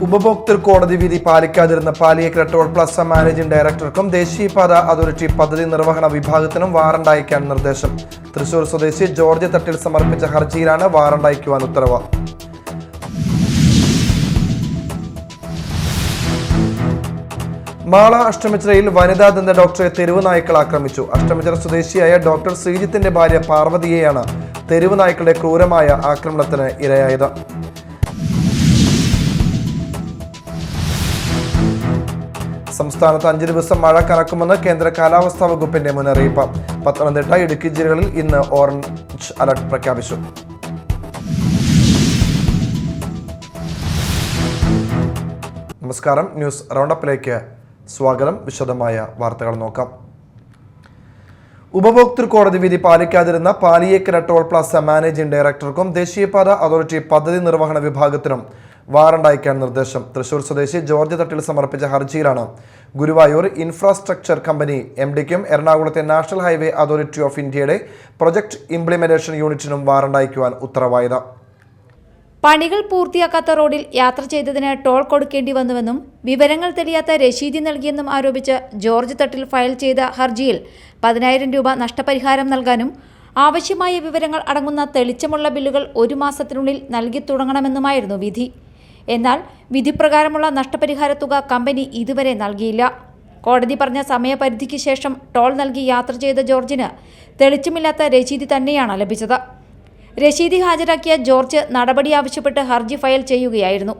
ഉപഭോക്തൃ കോടതി വിധി പാലിക്കാതിരുന്ന പാലിയേക്കര ടോൾ പ്ലാസ മാനേജിംഗ് ഡയറക്ടർക്കും ദേശീയപാത അതോറിറ്റി പദ്ധതി നിർവഹണ വിഭാഗത്തിനും വാറണ്ട് അയക്കാൻ നിർദ്ദേശം. തൃശൂർ സ്വദേശി ജോർജ് തട്ടിൽ സമർപ്പിച്ച ഹർജിയിലാണ് വാറണ്ട് അയക്കുവാൻ ഉത്തരവ്. മാള അഷ്ടമിച്ചിറയിൽ വനിതാ ദന്ത ഡോക്ടറെ തെരുവ് നായ്ക്കൾ ആക്രമിച്ചു. അഷ്ടമിച്ചിറ സ്വദേശിയായ ഡോക്ടർ ശ്രീജിത്തിന്റെ ഭാര്യ പാർവതിയെയാണ് തെരുവ് നായ്ക്കളുടെ ക്രൂരമായ ആക്രമണത്തിന് ഇരയായത്. സംസ്ഥാനത്ത് 5 ദിവസം മഴ കനക്കുമെന്ന് കേന്ദ്ര കാലാവസ്ഥാ വകുപ്പിന്റെ മുന്നറിയിപ്പ്. പത്തനംതിട്ട, ഇടുക്കി ജില്ലകളിൽ ഇന്ന് ഓറഞ്ച് അലർട്ട് പ്രഖ്യാപിച്ചു. നമസ്കാരം, ന്യൂസ് റൗണ്ടപ്പിലേക്ക് സ്വാഗതം. വിശദമായ വാർത്തകൾ നോക്കാം. ഉപഭോക്തൃ കോടതി വിധി പാലിക്കാതിരുന്ന പാലിയേക്കര ടോൾ പ്ലാസ മാനേജിംഗ് ഡയറക്ടർക്കും ദേശീയപാത അതോറിറ്റി പദ്ധതി നിർവഹണ വിഭാഗത്തിനും വാറണ്ട് അയക്കാൻ നിർദ്ദേശം. തൃശൂർ സ്വദേശി ജോർജ് തട്ടിൽ സമർപ്പിച്ച ഹർജിയിലാണ് ഗുരുവായൂർ ഇൻഫ്രാസ്ട്രക്ചർ കമ്പനി MDക്കും എറണാകുളത്തെ നാഷണൽ ഹൈവേ അതോറിറ്റി ഓഫ് ഇന്ത്യയുടെ പ്രൊജക്ട് ഇംപ്ലിമെന്റേഷൻ യൂണിറ്റിനും വാറണ്ട് അയക്കുവാൻ ഉത്തരവായത്. പണികൾ പൂർത്തിയാക്കാത്ത റോഡിൽ യാത്ര ചെയ്തതിന് ടോൾ കൊടുക്കേണ്ടി വന്നുവെന്നും വിവരങ്ങൾ തെളിയാത്ത രശീതി നൽകിയെന്നും ആരോപിച്ച് ജോർജ് തട്ടിൽ ഫയൽ ചെയ്ത ഹർജിയിൽ 10,000 രൂപ നഷ്ടപരിഹാരം നൽകാനും ആവശ്യമായ വിവരങ്ങൾ അടങ്ങുന്ന തെളിച്ചമുള്ള ബില്ലുകൾ 1 മാസത്തിനുള്ളിൽ നൽകി തുടങ്ങണമെന്നുമായിരുന്നു വിധി. എന്നാൽ വിധിപ്രകാരമുള്ള നഷ്ടപരിഹാര തുക കമ്പനി ഇതുവരെ നൽകിയില്ല. കോടതി പറഞ്ഞ സമയപരിധിക്ക് ശേഷം ടോൾ നൽകി യാത്ര ചെയ്ത ജോർജിന് തെളിച്ചമില്ലാത്ത രശീതി തന്നെയാണ് ലഭിച്ചത്. രശീതി ഹാജരാക്കിയ ജോർജ് നടപടി ആവശ്യപ്പെട്ട് ഹർജി ഫയൽ ചെയ്യുകയായിരുന്നു.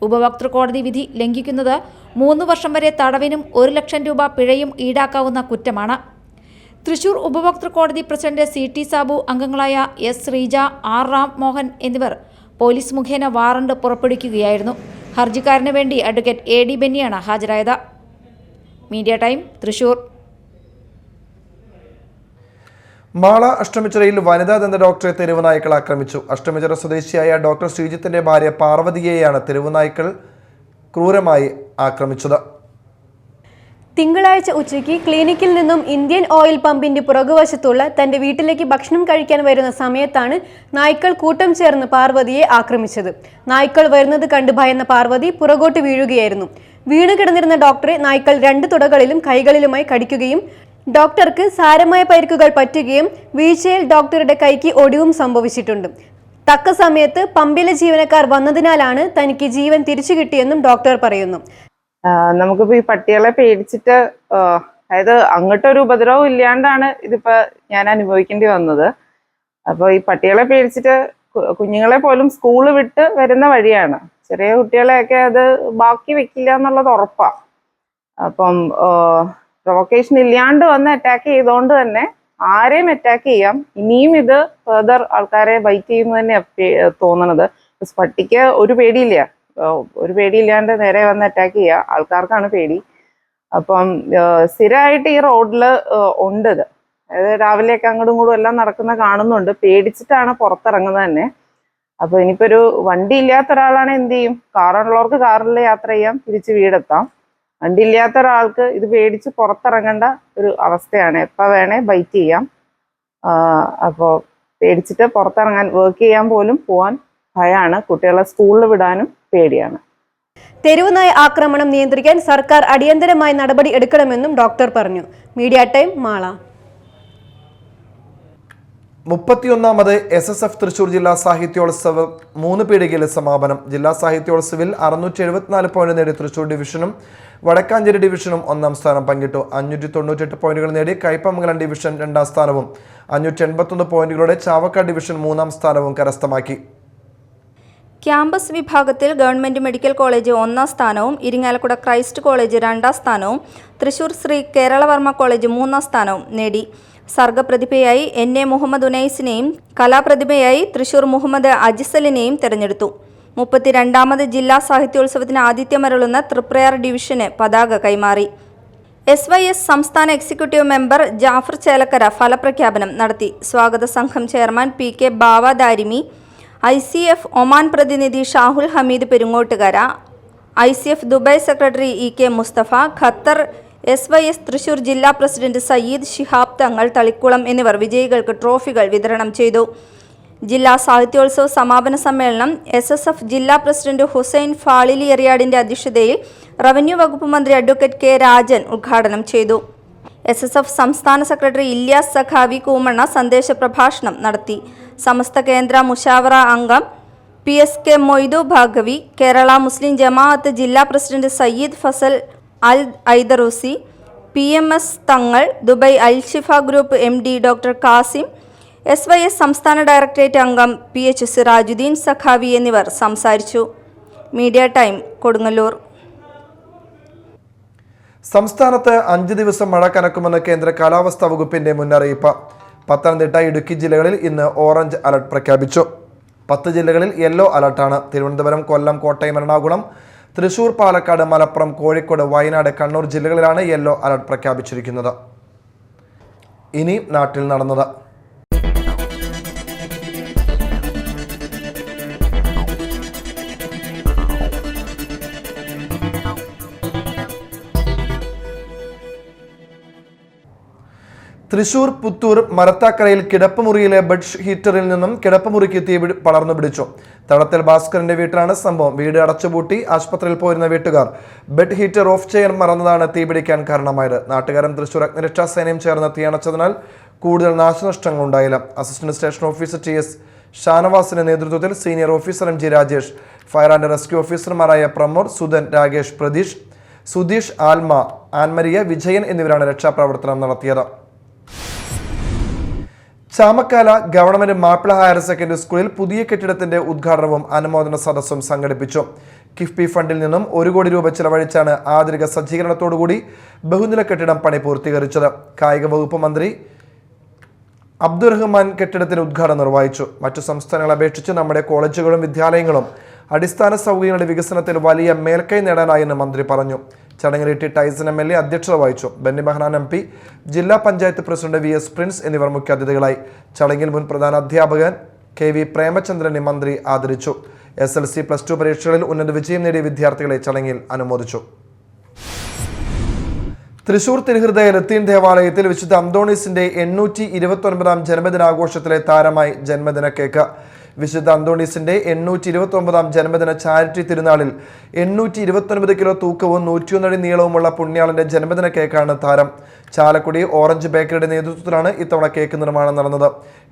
ഉപഭോക്തൃ കോടതി വിധി ലംഘിക്കുന്നത് 3 വർഷം വരെ തടവിനും 1 ലക്ഷം രൂപ പിഴയും ഈടാക്കാവുന്ന കുറ്റമാണ്. തൃശൂർ ഉപഭോക്തൃ കോടതി പ്രസിഡന്റ് CT സാബു, അംഗങ്ങളായ S ശ്രീജ, R റാം മോഹൻ എന്നിവർ പോലീസ് മുഖേന വാറണ്ട് പുറപ്പെടുവിക്കുകയായിരുന്നു. ഹർജിക്കാരന് വേണ്ടി അഡ്വക്കേറ്റ് AD ബെന്നിയാണ് ഹാജരായത്. Media time, Thrissur. മാള അഷ്ടമിച്ചിറയിൽ വനിതാ ദന്ത ഡോക്ടറെ തെരുവ് നായ്ക്കൾ ആക്രമിച്ചു. അഷ്ടമിച്ചിറ സ്വദേശിയായ ഡോക്ടർ ശ്രീജിത്തിന്റെ ഭാര്യ പാർവതിയെയാണ് തെരുവ് നായ്ക്കൾ ക്രൂരമായി ആക്രമിച്ചത്. തിങ്കളാഴ്ച ഉച്ചയ്ക്ക് ക്ലിനിക്കിൽ നിന്നും ഇന്ത്യൻ ഓയിൽ പമ്പിന്റെ പുറകുവശത്തുള്ള തന്റെ വീട്ടിലേക്ക് ഭക്ഷണം കഴിക്കാൻ വരുന്ന സമയത്താണ് നായ്ക്കൾ കൂട്ടം ചേർന്ന് പാർവതിയെ ആക്രമിച്ചത്. നായ്ക്കൾ വരുന്നത് കണ്ട് ഭയന്ന പാർവതി പുറകോട്ട് വീഴുകയായിരുന്നു. വീണു കിടന്നിരുന്ന ഡോക്ടറെ നായ്ക്കൾ 2 തുടകളിലും കൈകളിലുമായി കടിക്കുകയും ഡോക്ടർക്ക് സാരമായ പരിക്കുകൾ പറ്റുകയും വീഴ്ചയിൽ ഡോക്ടറുടെ കൈക്ക് ഒടിവും സംഭവിച്ചിട്ടുണ്ട്. തക്ക സമയത്ത് പമ്പിലെ ജീവനക്കാർ വന്നതിനാലാണ് തനിക്ക് ജീവൻ തിരിച്ചു കിട്ടിയെന്നും ഡോക്ടർ പറയുന്നു. നമുക്കിപ്പോ ഈ പട്ടികളെ പേടിച്ചിട്ട് അതായത് അങ്ങോട്ടൊരു ഉപദ്രവം ഇല്ലാണ്ടാണ് ഇതിപ്പോ ഞാൻ അനുഭവിക്കേണ്ടി വന്നത്. അപ്പോൾ ഈ പട്ടികളെ പേടിച്ചിട്ട് കുഞ്ഞുങ്ങളെ പോലും സ്കൂള് വിട്ട് വരുന്ന വഴിയാണ്. ചെറിയ കുട്ടികളെയൊക്കെ അത് ബാക്കി വെക്കില്ല എന്നുള്ളത് ഉറപ്പാണ്. അപ്പം പ്രൊവക്കേഷൻ ഇല്ലാണ്ട് വന്ന് അറ്റാക്ക് ചെയ്തോണ്ട് തന്നെ ആരെയും അറ്റാക്ക് ചെയ്യാം. ഇനിയും ഇത് ഫെർദർ ആൾക്കാരെ ബൈറ്റ് ചെയ്യുന്നു തന്നെ തോന്നണത്. പട്ടിക്ക് ഒരു പേടിയില്ലാണ്ട് നേരെ വന്ന് അറ്റാക്ക് ചെയ്യുക, ആൾക്കാർക്കാണ് പേടി. അപ്പം സ്ഥിരമായിട്ട് ഈ റോഡിൽ ഉണ്ട് ഇത്. അതായത് രാവിലെയൊക്കെ അങ്ങോട്ടും ഇങ്ങോട്ടും എല്ലാം നടക്കുന്ന കാണുന്നുണ്ട്. പേടിച്ചിട്ടാണ് പുറത്തിറങ്ങുന്നത് തന്നെ. അപ്പൊ ഇനിയിപ്പോ ഒരു വണ്ടി ഇല്ലാത്ത ഒരാളാണ് എന്ത് ചെയ്യും? കാറുള്ളവർക്ക് കാറിൽ യാത്ര ചെയ്യാം, തിരിച്ച് വീടെത്താം. വണ്ടി ഇല്ലാത്ത ഒരാൾക്ക് ഇത് പേടിച്ച് പുറത്തിറങ്ങേണ്ട ഒരു അവസ്ഥയാണ്. എപ്പോൾ വേണേ ബൈറ്റ് ചെയ്യാം. അപ്പോൾ പേടിച്ചിട്ട് പുറത്തിറങ്ങാൻ, വർക്ക് ചെയ്യാൻ പോലും പോവാൻ ഭയമാണ്. കുട്ടികളെ സ്കൂളിൽ വിടാനും പേടിയാണ്. തെരുവ് നായ ആക്രമണം നിയന്ത്രിക്കാൻ സർക്കാർ അടിയന്തരമായി നടപടി എടുക്കണമെന്നും ഡോക്ടർ പറഞ്ഞു. Media time, Mala. 31ാമത് SSF തൃശൂർ ജില്ലാ സാഹിത്യോത്സവം 3 പീടികയിൽ സമാപനം. ജില്ലാ സാഹിത്യോത്സവിൽ 674 പോയിന്റ് നേടി തൃശൂർ ഡിവിഷനും വടക്കാഞ്ചേരി ഡിവിഷനും 1ാം സ്ഥാനം പങ്കിട്ടു. 598 പോയിന്റുകൾ നേടി കയ്പമംഗലം ഡിവിഷൻ 2ാം സ്ഥാനവും 581 പോയിന്റുകളോടെ ചാവക്കാട് ഡിവിഷൻ 3ാം സ്ഥാനവും കരസ്ഥമാക്കി. ക്യാമ്പസ് വിഭാഗത്തിൽ ഗവൺമെന്റ് മെഡിക്കൽ കോളേജ് 1ാം സ്ഥാനവും ഇരിങ്ങാലക്കുട ക്രൈസ്റ്റ് കോളേജ് 2ാം സ്ഥാനവും തൃശൂർ ശ്രീ കേരളവർമ്മ കോളേജ് 3ാം സ്ഥാനവും നേടി. സർഗപ്രതിഭയായി NA മുഹമ്മദ് ഉനൈസിനെയും കലാപ്രതിഭയായി തൃശൂർ മുഹമ്മദ് അജിസലിനെയും തെരഞ്ഞെടുത്തു. 32ാമത് ജില്ലാ സാഹിത്യോത്സവത്തിന് ആതിഥ്യമരുളുന്ന തൃപ്രയാർ ഡിവിഷന് പതാക കൈമാറി. SYS സംസ്ഥാന എക്സിക്യൂട്ടീവ് മെമ്പർ ജാഫർ ചേലക്കര ഫലപ്രഖ്യാപനം നടത്തി. സ്വാഗത സംഘം chairman PK Bava Darimi, ICF Oman പ്രതിനിധി Shahul Hameed Perungottukara, ICF Dubai secretary EK Mustafa, Qatar SYS Thrissur ജില്ലാ പ്രസിഡന്റ് സയ്യിദ് ശിഹാബ് തങ്ങൾ തളിക്കുളം എന്നിവർ വിജയികൾക്ക് ട്രോഫികൾ വിതരണം ചെയ്തു. ജില്ലാ സാഹിത്യോത്സവ സമാപന സമ്മേളനം SSF ജില്ലാ പ്രസിഡന്റ് ഹുസൈൻ ഫാളിലി എറിയാടിന്റെ അധ്യക്ഷതയിൽ റവന്യൂ വകുപ്പ് മന്ത്രി അഡ്വക്കേറ്റ് K. രാജൻ ഉദ്ഘാടനം ചെയ്തു. SSF സംസ്ഥാന സെക്രട്ടറി ഇല്യാസ് സഖാവി കൂമണ്ണ സന്ദേശ പ്രഭാഷണം നടത്തി. സമസ്ത കേന്ദ്ര മുഷാവറ അംഗം PSK മൊയ്തു ഭാഗവി, കേരള മുസ്ലിം ജമാഅത്ത് ജില്ലാ president Sayyid Fazal Al Aidarusi, PMS Thangal, Dubai Al Shifa group MD doctor Kasim, SYS സംസ്ഥാന ഡയറക്ടറേറ്റ് അംഗം PH സിറാജുദ്ദീൻ സഖാവി എന്നിവർ സംസാരിച്ചു. Media time, Kodungallur. സംസ്ഥാനത്ത് 5 ദിവസം മഴ കനക്കുമെന്ന് കേന്ദ്ര കാലാവസ്ഥാ വകുപ്പിന്റെ മുന്നറിയിപ്പ്. പത്തനംതിട്ട, ഇടുക്കി ജില്ലകളിൽ ഇന്ന് ഓറഞ്ച് അലർട്ട് പ്രഖ്യാപിച്ചു. 10 ജില്ലകളിൽ യെല്ലോ അലർട്ടാണ്. തിരുവനന്തപുരം, കൊല്ലം, കോട്ടയം, എറണാകുളം, തൃശൂർ, പാലക്കാട്, മലപ്പുറം, കോഴിക്കോട്, വയനാട്, കണ്ണൂർ ജില്ലകളിലാണ് യെല്ലോ അലർട്ട് പ്രഖ്യാപിച്ചിരിക്കുന്നത്. ഇനി നാട്ടിൽ നടന്നത്. തൃശൂർ പുത്തൂർ മരത്താക്കരയിൽ കിടപ്പുമുറിയിലെ ബെഡ് ഹീറ്ററിൽ നിന്നും കിടപ്പുമുറിക്ക് തീ പടർന്നു പിടിച്ചു. തടത്തിൽ ഭാസ്കറിന്റെ വീട്ടിലാണ് സംഭവം. വീട് അടച്ചുപൂട്ടി ആശുപത്രിയിൽ പോയിരുന്ന വീട്ടുകാർ ബെഡ് ഹീറ്റർ ഓഫ് ചെയ്യാൻ മറന്നതാണ് തീ പിടിക്കാൻ കാരണമായത്. നാട്ടുകാരും തൃശൂർ അഗ്നിരക്ഷാ സേനയും ചേർന്ന് തീയണച്ചതിനാൽ കൂടുതൽ നാശനഷ്ടങ്ങൾ ഉണ്ടായില്ല. അസിസ്റ്റന്റ് സ്റ്റേഷൻ ഓഫീസർ TS ഷാനവാസിന്റെ നേതൃത്വത്തിൽ senior officer MG Rajesh, fire and rescue ഓഫീസർമാരായ പ്രമോദ്, സുധൻ, രാകേഷ്, പ്രതീഷ്, സുധീഷ്, ആൽമ, ആൻമരിയ, വിജയൻ എന്നിവരാണ് രക്ഷാപ്രവർത്തനം നടത്തിയത്. Chamakkala government Mappila higher secondary സ്കൂളിൽ പുതിയ കെട്ടിടത്തിന്റെ ഉദ്ഘാടനവും അനുമോദന സദസ്സും സംഘടിപ്പിച്ചു. കിഫ്ബി ഫണ്ടിൽ നിന്നും 1 കോടി രൂപ ചെലവഴിച്ചാണ് ആധുനിക സജ്ജീകരണത്തോടുകൂടി ബഹുനില കെട്ടിടം പണി പൂർത്തീകരിച്ചത്. കായിക വകുപ്പ് മന്ത്രി അബ്ദുറഹ്മാൻ കെട്ടിടത്തിന് ഉദ്ഘാടനം നിർവഹിച്ചു. മറ്റു സംസ്ഥാനങ്ങളെ അപേക്ഷിച്ച് നമ്മുടെ കോളേജുകളും വിദ്യാലയങ്ങളും അടിസ്ഥാന സൗകര്യങ്ങളുടെ വികസനത്തിൽ വലിയ മേൽക്കൈ നേടാനായെന്ന് മന്ത്രി പറഞ്ഞു. ചടങ്ങിൽ T. ടൈസൺ MLA അധ്യക്ഷത വഹിച്ചു. ബെന്നി ബെഹനാൻ MP, ജില്ലാ പഞ്ചായത്ത് പ്രസിഡന്റ് VS പ്രിൻസ് എന്നിവർ മുഖ്യാതിഥികളായി. ചടങ്ങിൽ മുൻ പ്രധാന അധ്യാപകൻ KV പ്രേമചന്ദ്രനെ മന്ത്രി ആദരിച്ചു. SLC, +2 പരീക്ഷകളിൽ ഉന്നത വിജയം നേടിയ വിദ്യാർത്ഥികളെ ചടങ്ങിൽ അനുമോദിച്ചു. തൃശൂർ തിരുഹൃദയ ലത്തീൻ ദേവാലയത്തിൽ വിശുദ്ധ അന്തോണീസിന്റെ 829ാം ജന്മദിനാഘോഷത്തിലെ താരമായി ജന്മദിന കേക്ക്. വിശുദ്ധ അന്തോണീസിന്റെ 829ാം ജന്മദിന ചാരിറ്റി തിരുനാളിൽ 829 കിലോ തൂക്കവും 101 അടി നീളവുമുള്ള പുണ്യാളന്റെ ജന്മദിന കേക്കാണ് താരം. ചാലക്കുടി ഓറഞ്ച് ബേക്കറിയുടെ നേതൃത്വത്തിലാണ് ഇത്തവണ കേക്ക് നിർമ്മാണം നടന്നത്.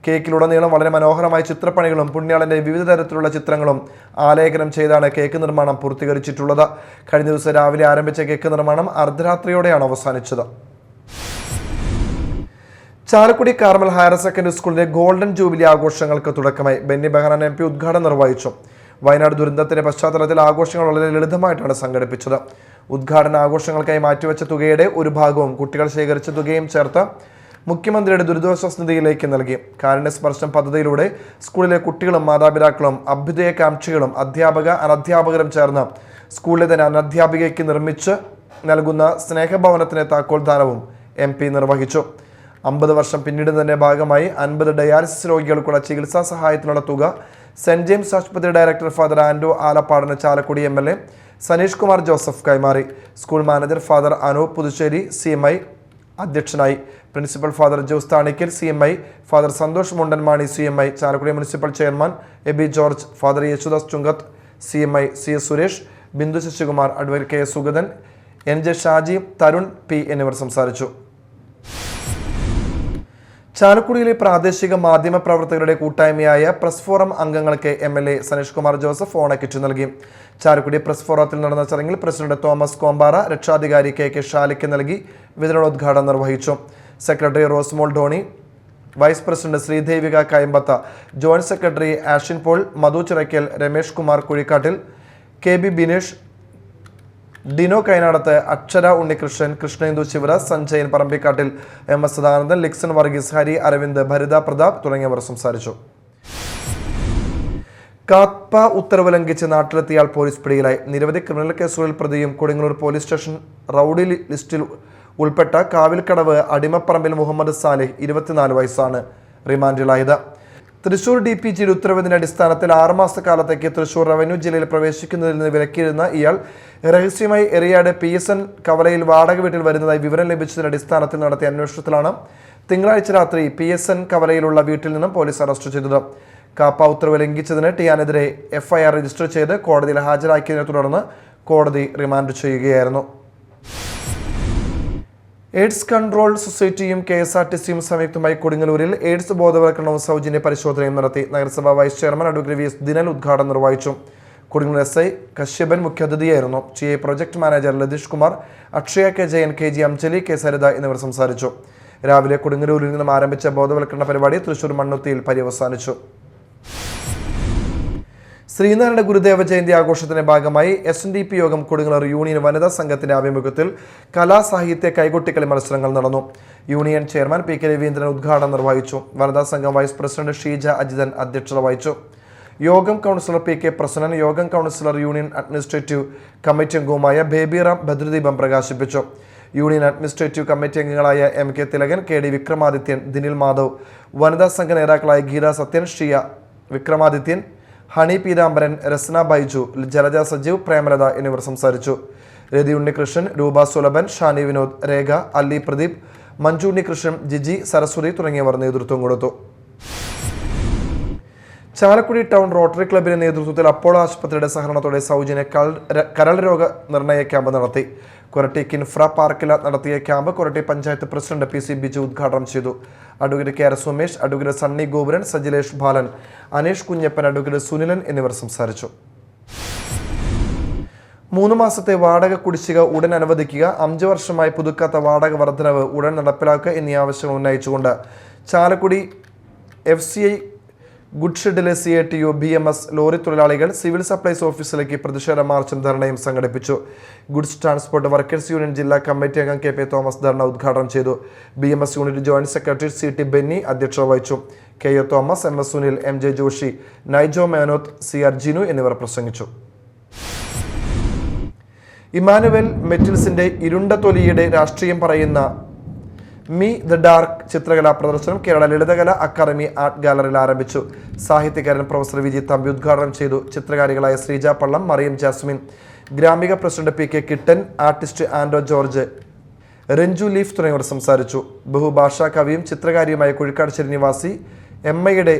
കേക്കിലുടനീളം വളരെ മനോഹരമായ ചിത്രപ്പണികളും പുണ്യാളന്റെ വിവിധ തരത്തിലുള്ള ചിത്രങ്ങളും ആലേഖനം ചെയ്താണ് കേക്ക് നിർമ്മാണം പൂർത്തീകരിച്ചിട്ടുള്ളത്. കഴിഞ്ഞ ദിവസം രാവിലെ ആരംഭിച്ച കേക്ക് നിർമ്മാണം അർദ്ധരാത്രിയോടെയാണ് അവസാനിച്ചത്. ചാലക്കുടി കാർമൽ ഹയർ സെക്കൻഡറി സ്കൂളിലെ ഗോൾഡൻ ജൂബിലി ആഘോഷങ്ങൾക്ക് തുടക്കമായി. ബെന്നി ബെഹനാൻ MP ഉദ്ഘാടനം നിർവഹിച്ചു. വയനാട് ദുരന്തത്തിന്റെ പശ്ചാത്തലത്തിൽ ആഘോഷങ്ങൾ വളരെ ലളിതമായിട്ടാണ് സംഘടിപ്പിച്ചത്. ഉദ്ഘാടന ആഘോഷങ്ങൾക്കായി മാറ്റിവെച്ച തുകയുടെ ഒരു ഭാഗവും കുട്ടികൾ ശേഖരിച്ച തുകയും ചേർത്ത് മുഖ്യമന്ത്രിയുടെ ദുരിതാശ്വാസ നിധിയിലേക്ക് നൽകി. കാരുണ്യസ്പർശം പദ്ധതിയിലൂടെ സ്കൂളിലെ കുട്ടികളും മാതാപിതാക്കളും അഭ്യുദയകാംക്ഷികളും അധ്യാപക അനധ്യാപകരും ചേർന്ന് സ്കൂളിലെ തന്നെ അനധ്യാപികയ്ക്ക് നിർമ്മിച്ച് നൽകുന്ന സ്നേഹഭവനത്തിന് താക്കോൽദാനവും MP നിർവഹിച്ചു. 50 വർഷം പിന്നീടുന്നതിന്റെ ഭാഗമായി 50 ഡയാലിസിസ് രോഗികൾക്കുള്ള ചികിത്സാ സഹായത്തിനുള്ള തുക സെന്റ് ജെയിംസ് ആശുപത്രി ഡയറക്ടർ ഫാദർ ആൻഡോ ആലപ്പാടിന് ചാലക്കുടി MLA സനീഷ് കുമാർ ജോസഫ് കൈമാറി. School manager father Anoop Puthussery CMI അധ്യക്ഷനായി. Principal father Jose Thanikkal CMI, father Santhosh Mundanmani CMI, Chalakudy municipal chairman Eby George, father Yesudas Chungath CMI, CS Suresh, Bindu Sasikumar, advocate KS Sugathan, NJ Shaji, Tharun P എന്നിവർ സംസാരിച്ചു. ചാലക്കുടിയിലെ പ്രാദേശിക മാധ്യമ പ്രവർത്തകരുടെ കൂട്ടായ്മയായ പ്രസ് ഫോറം അംഗങ്ങൾക്ക് MLA സനീഷ് കുമാർ ജോസഫ് ഓണക്കിറ്റ് നൽകി. ചാലക്കുടി പ്രസ് ഫോറത്തിൽ നടന്ന ചടങ്ങിൽ പ്രസിഡന്റ് തോമസ് കോമ്പാറ, രക്ഷാധികാരി KK ഷാലിക്ക് നൽകി വിതരണോദ്ഘാടനം നിർവഹിച്ചു. Secretary Rosemol Doni, vice president Sreedevika Kayambath, joint secretary Ashin Paul, Madhu Chirakkal, Ramesh Kumar Kuzhikkattil, KB Binesh, Dino Kainadath, Akshara Unnikrishnan, Krishnendu Shivraj, Sanjayan Parambikkattil, MS Sadanandan, ലിക്സൺ Varghese, Hari Aravind, Bharitha Pratap തുടങ്ങിയവർ സംസാരിച്ചു. കാപ്പ ഉത്തരവ് ലംഘിച്ച് നാട്ടിലെത്തിയാൽ പോലീസ് പിടിയിലായി. നിരവധി ക്രിമിനൽ കേസുകളിൽ പ്രതിയും കൊടുങ്ങല്ലൂർ പോലീസ് സ്റ്റേഷൻ റൌഡി ലിസ്റ്റിൽ ഉൾപ്പെട്ട കാവിൽക്കടവ് അടിമപ്പറമ്പിൽ മുഹമ്മദ് സാലിഹ് 24 വയസ്സാണ് റിമാൻഡിലായത്. തൃശൂർ DPGയുടെ ഉത്തരവിന്റെ അടിസ്ഥാനത്തിൽ 6 മാസക്കാലത്തേക്ക് തൃശൂർ റവന്യൂ ജില്ലയിൽ പ്രവേശിക്കുന്നതിൽ നിന്ന് വിലക്കിയിരുന്ന ഇയാൾ രഹസ്യമായി എറിയാട് PSN കവലയിൽ വാടക വീട്ടിൽ വരുന്നതായി വിവരം ലഭിച്ചതിന്റെ അടിസ്ഥാനത്തിൽ നടത്തിയ അന്വേഷണത്തിലാണ് തിങ്കളാഴ്ച രാത്രി PSN കവലയിലുള്ള വീട്ടിൽ നിന്നും പോലീസ് അറസ്റ്റ് ചെയ്തത്. കാപ്പ ഉത്തരവ് ലംഘിച്ചതിന് ടിയാനെതിരെ FIR രജിസ്റ്റർ ചെയ്ത് കോടതിയിൽ ഹാജരാക്കിയതിനെ തുടർന്ന് കോടതി റിമാൻഡ് ചെയ്യുകയായിരുന്നു. എയ്ഡ്സ് കൺട്രോൾ സൊസൈറ്റിയും KSRTCയും സംയുക്തമായി കൊടുങ്ങല്ലൂരിൽ എയ്ഡ്സ് ബോധവൽക്കരണവും സൗജന്യ പരിശോധനയും നടത്തി. നഗരസഭാ vice chairman advocate VS Dinal ഉദ്ഘാടനം നിർവഹിച്ചു. കൊടുങ്ങല്ലൂർ SI കശ്യപൻ മുഖ്യാതിഥിയായിരുന്നു. GA project manager Latheesh Kumar, Akshaya K Jayan, KG Anjali, K Saritha എന്നിവർ സംസാരിച്ചു. രാവിലെ കൊടുങ്ങല്ലൂരിൽ നിന്നും ആരംഭിച്ച ബോധവൽക്കരണ പരിപാടി തൃശൂർ മണ്ണുത്തിയിൽ പര്യവസാനിച്ചു. ശ്രീനാരായണ ഗുരുദേവ ജയന്തി ആഘോഷത്തിന്റെ ഭാഗമായി SNDP യോഗം കൊടുങ്ങല്ലൂർ യൂണിയൻ വനിതാ സംഘത്തിന്റെ ആഭിമുഖ്യത്തിൽ കലാസാഹിത്യ കൈകൊട്ടിക്കളി മത്സരങ്ങൾ നടന്നു. യൂണിയൻ ചെയർമാൻ PK രവീന്ദ്രൻ ഉദ്ഘാടനം നിർവഹിച്ചു. വനിതാ സംഘം വൈസ് പ്രസിഡന്റ് ഷീജ അജിതൻ അധ്യക്ഷത വഹിച്ചു. യോഗം കൗൺസിലർ PK പ്രസന്നൻ, യോഗം കൗൺസിലർ യൂണിയൻ അഡ്മിനിസ്ട്രേറ്റീവ് കമ്മിറ്റി അംഗവുമായ ബേബിറാം ബദ്രദീപം പ്രകാശിപ്പിച്ചു. യൂണിയൻ അഡ്മിനിസ്ട്രേറ്റീവ് കമ്മിറ്റി അംഗങ്ങളായ MK തിലകൻ, KD വിക്രമാദിത്യൻ, ദിനിൽ മാധവ്, വനിതാ സംഘ നേതാക്കളായ ഗീത സത്യൻ, ഷിയ വിക്രമാദിത്യൻ, ഹണി പീതാംബരൻ, രസ്ന ബൈജു, ജലജ സജീവ്, പ്രേമലത എന്നിവർ സംസാരിച്ചു. രതി ഉണ്ണികൃഷ്ണൻ, രൂപ സുലഭൻ, ഷാനി വിനോദ്, രേഖ, അല്ലി പ്രദീപ്, മഞ്ജു ഉണ്ണികൃഷ്ണൻ, ജിജി, സരസ്വതി തുടങ്ങിയവർ നേതൃത്വം കൊടുത്തു. ചാലക്കുടി ടൗൺ റോട്ടറി ക്ലബിന്റെ നേതൃത്വത്തിൽ അപ്പോളോ ആശുപത്രിയുടെ സഹകരണത്തോടെ സൗജന്യ കരൾ രോഗ നിർണയ ക്യാമ്പ് നടത്തി. കൊരട്ടി കിൻഫ്ര പാർക്കിൽ നടത്തിയ camp Koratty panchayat president PC Biju ഉദ്ഘാടനം ചെയ്തു. Advocate KR Sumesh, advocate Sunny Gopuran, Sajilesh Balan, Aneesh Kunjappan, advocate Sunilan എന്നിവർ സംസാരിച്ചു. 3 മാസത്തെ വാടക കുടിശ്ശിക ഉടൻ അനുവദിക്കുക, 5 വർഷമായി പുതുക്കാത്ത വാടക വർധനവ് ഉടൻ നടപ്പിലാക്കുക എന്നീ ആവശ്യങ്ങൾ ഉന്നയിച്ചുകൊണ്ട് ചാലക്കുടി FCI ഗുഡ് ഷെഡിലെ CATU BMS ലോറി തൊഴിലാളികൾ സിവിൽ സപ്ലൈസ് ഓഫീസിലേക്ക് പ്രതിഷേധ മാർച്ചും ധർണയും സംഘടിപ്പിച്ചു. ഗുഡ്സ് ട്രാൻസ്പോർട്ട് വർക്കേഴ്സ് യൂണിയൻ ജില്ലാ കമ്മിറ്റി അംഗം KP തോമസ് ധർണ ഉദ്ഘാടനം ചെയ്തു. BMS unit joint secretary CT Benny അധ്യക്ഷത വഹിച്ചു. KA Thomas, MS Sunil, MJ Joshy, Naijo Menoth, CR Jinu എന്നിവർ പ്രസംഗിച്ചു. ഇമാനുവൽ മെറ്റിൽസിന്റെ ഇരുണ്ട തൊലിയുടെ രാഷ്ട്രീയം പറയുന്ന മീ ദ ഡാർക്ക് ചിത്രകലാ പ്രദർശനം കേരള ലളിതകല അക്കാദമി ആർട്ട് ഗാലറിയിൽ ആരംഭിച്ചു. സാഹിത്യകാരൻ പ്രൊഫസർ വിജി തമ്പി ഉദ്ഘാടനം ചെയ്തു. ചിത്രകാരികളായ Sreeja Pallam, Mariyam Jasmine, Gramika president PK Kittan, artist Anto George, Ranju Leaf തുടങ്ങിയവർ സംസാരിച്ചു. ബഹുഭാഷാ കവിയും ചിത്രകാരിയുമായ കുഴിക്കാട് നിവാസി MIയുടെ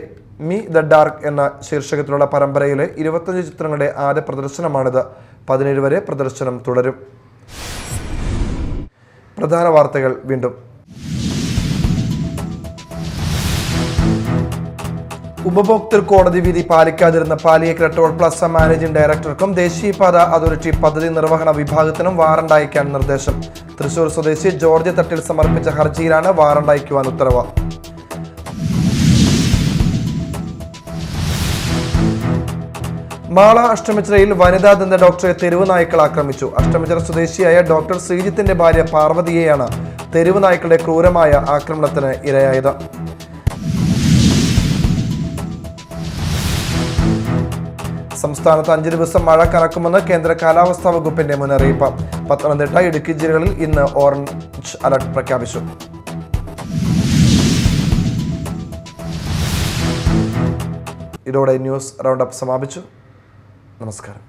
മീ ദ ഡാർക്ക് എന്ന ശീർഷകത്തിലുള്ള പരമ്പരയിലെ 25 ചിത്രങ്ങളുടെ ആദ്യ പ്രദർശനമാണിത്. 17 വരെ പ്രദർശനം തുടരും. പ്രധാന വാർത്തകൾ വീണ്ടും. ഉപഭോക്തൃ കോടതി വിധി പാലിക്കാതിരുന്ന പാലിയേക്കര ടോൾ പ്ലാസ മാനേജിംഗ് ഡയറക്ടർക്കും ദേശീയപാത അതോറിറ്റി പദ്ധതി നിർവഹണ വിഭാഗത്തിനും വാറണ്ട് അയക്കാൻ നിർദ്ദേശം. തൃശൂർ സ്വദേശി ജോർജ് തട്ടിൽ സമർപ്പിച്ച ഹർജിയിലാണ് വാറണ്ട് അയക്കുവാൻ ഉത്തരവ്. മാള അഷ്ടമിച്ചിറയിൽ വനിതാ ദന്ത ഡോക്ടറെ തെരുവ് നായ്ക്കൾ ആക്രമിച്ചു. അഷ്ടമിച്ചിറ സ്വദേശിയായ ഡോക്ടർ ശ്രീജിത്തിന്റെ ഭാര്യ പാർവതിയെയാണ് തെരുവ് നായ്ക്കളുടെ ക്രൂരമായ ആക്രമണത്തിന് ഇരയായത്. സംസ്ഥാനത്ത് 5 ദിവസം മഴ കനക്കുമെന്ന് കേന്ദ്ര കാലാവസ്ഥാ വകുപ്പിന്റെ മുന്നറിയിപ്പ്. പത്തനംതിട്ട, ഇടുക്കി ജില്ലകളിൽ ഇന്ന് ഓറഞ്ച് അലർട്ട് പ്രഖ്യാപിച്ചു. ഇതോടെ ന്യൂസ് റൗണ്ട് അപ്പ് സമാപിച്ചു. നമസ്കാരം.